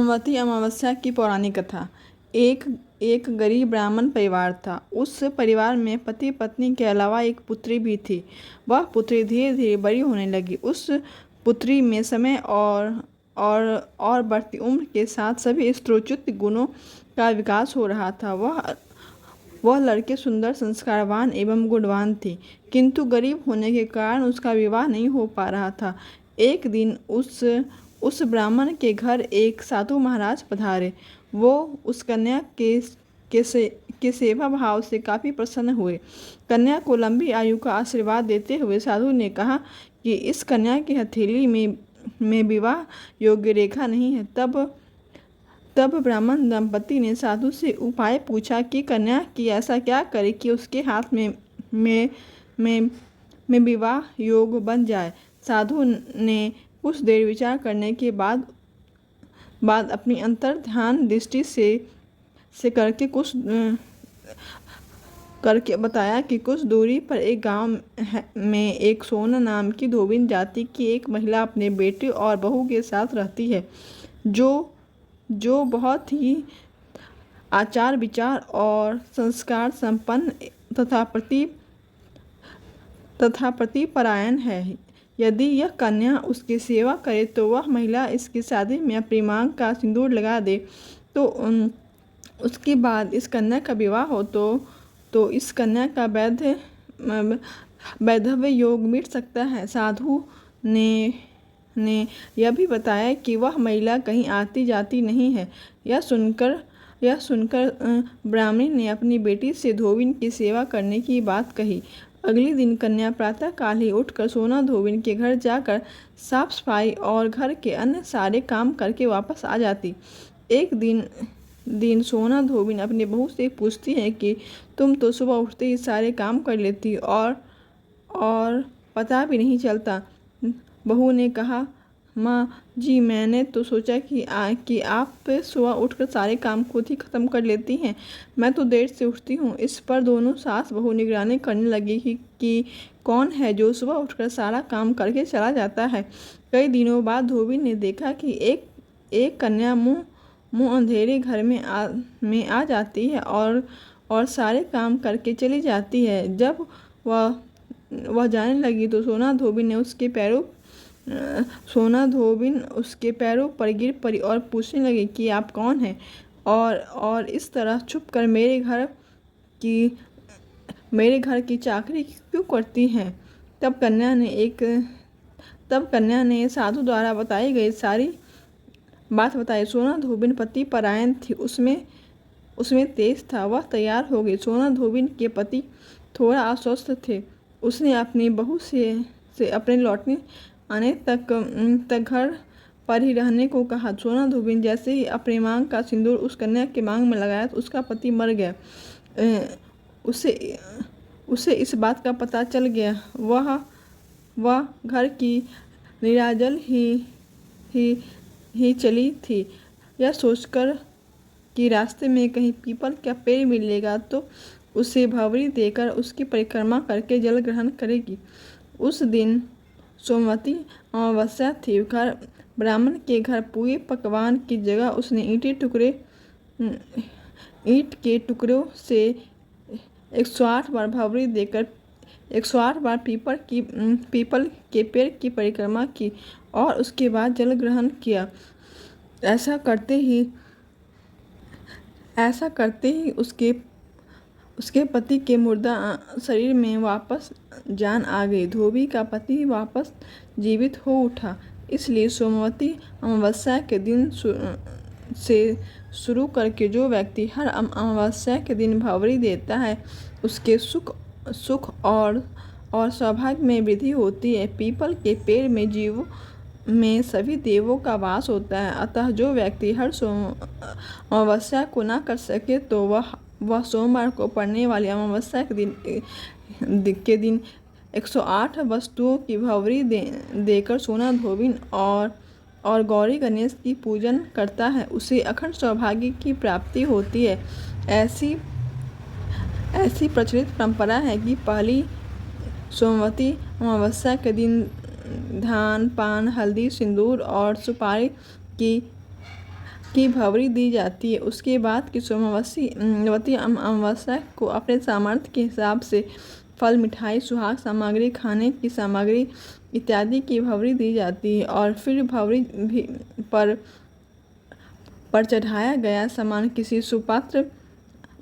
सोमवती अमावस्या की पौराणिक कथा। एक एक गरीब ब्राह्मण परिवार था। उस परिवार में पति पत्नी के अलावा एक पुत्री भी थी। वह पुत्री धीरे धीरे बड़ी होने लगी। उस पुत्री में समय और बढ़ती उम्र के साथ सभी स्त्रोचित गुणों का विकास हो रहा था। वह लड़के सुंदर, संस्कारवान एवं गुणवान थी, किंतु गरीब होने के कारण उसका विवाह नहीं हो पा रहा था। एक दिन उस ब्राह्मण के घर एक साधु महाराज पधारे। वो उस कन्या के सेवा भाव से काफ़ी प्रसन्न हुए। कन्या को लंबी आयु का आशीर्वाद देते हुए साधु ने कहा कि इस कन्या की हथेली में विवाह योग्य रेखा नहीं है। तब ब्राह्मण दंपति ने साधु से उपाय पूछा कि कन्या की ऐसा क्या करे कि उसके हाथ में विवाह योग बन जाए। साधु ने कुछ देर विचार करने के बाद अपनी अंतर ध्यान दृष्टि से करके बताया कि कुछ दूरी पर एक गांव में एक सोना नाम की धोबिन जाति की एक महिला अपने बेटे और बहू के साथ रहती है, जो बहुत ही आचार विचार और संस्कार संपन्न तथा प्रतिपरायण है। यदि यह कन्या उसकी सेवा करे तो वह महिला इसकी शादी में अपनी मांग का सिंदूर लगा दे तो उसके बाद इस कन्या का विवाह हो तो इस कन्या का वैधव्य योग मिट सकता है। साधु ने यह भी बताया कि वह महिला कहीं आती जाती नहीं है। यह सुनकर ब्राह्मणी ने अपनी बेटी से धोबिन की सेवा करने की बात कही। अगले दिन कन्या प्रातःकाल ही उठकर सोना धोबिन के घर जाकर साफ सफाई और घर के अन्य सारे काम करके वापस आ जाती। एक दिन सोना धोबिन अपनी बहू से पूछती है कि तुम तो सुबह उठते ही सारे काम कर लेती और पता भी नहीं चलता। बहू ने कहा, माँ जी, मैंने तो सोचा कि आप सुबह उठकर सारे काम खुद ही ख़त्म कर लेती हैं। मैं तो देर से उठती हूँ। इस पर दोनों सास बहू निगरानी करने लगी कि कौन है जो सुबह उठकर सारा काम करके चला जाता है। कई दिनों बाद धोबी ने देखा कि एक कन्या मुँह अंधेरे घर में आ जाती है और सारे काम करके चली जाती है। जब वह जाने लगी तो सोना धोबी उसके पैरों पर गिर पड़ी और पूछने लगी कि आप कौन हैं और इस तरह छुप कर मेरे घर की चाकरी क्यों करती हैं। तब कन्या ने साधु द्वारा बताई गई सारी बात बताई। सोना धोबिन पति परायण थी, उसमें तेज था। वह तैयार हो गई। सोना धोबिन के पति थोड़ा अस्वस्थ थे। उसने अपनी बहू से अपने लौटने आने तक घर पर ही रहने को कहा। सोना धोबिन जैसे ही अपनी मांग का सिंदूर उस कन्या के मांग में लगाया तो उसका पति मर गया। उसे इस बात का पता चल गया। वह घर की निराजल ही चली थी। यह सोचकर कि रास्ते में कहीं पीपल का पेड़ मिलेगा तो उसे भंवरी देकर उसकी परिक्रमा करके जल ग्रहण करेगी। उस दिन सोमवती अमावस्या थी। ब्राह्मण के घर पूरे पकवान की जगह उसने ईंट के टुकड़ों से 108 बार भंवरी देकर 108 बार पीपल के पेड़ की परिक्रमा की और उसके बाद जल ग्रहण किया। ऐसा करते ही उसके पति के मुर्दा शरीर में वापस जान आ गई। धोबी का पति वापस जीवित हो उठा। इसलिए सोमवती अमावस्या के दिन से शुरू करके जो व्यक्ति हर अमावस्या के दिन भंवरी देता है उसके सुख और सौभाग्य में वृद्धि होती है। पीपल के पेड़ में जीवों में सभी देवों का वास होता है। अतः जो व्यक्ति हर अमावस्या को ना कर सके तो वह सोमवार को पड़ने वाली अमावस्या के दिन 108 वस्तुओं की भंवरी देकर सोना धोबिन और गौरी गणेश की पूजन करता है। उसे अखंड सौभाग्य की प्राप्ति होती है। ऐसी प्रचलित परंपरा है कि पहली सोमवती अमावस्या के दिन धान, पान, हल्दी, सिंदूर और सुपारी की भंवरी दी जाती है। उसके बाद की सोमवती अमावस्या को अपने सामर्थ्य के हिसाब से फल, मिठाई, सुहाग सामग्री, खाने की सामग्री इत्यादि की भंवरी दी जाती है और फिर भंवरी भी पर चढ़ाया गया सामान किसी सुपात्र,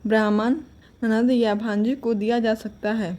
ब्राह्मण, ननद या भांजे को दिया जा सकता है।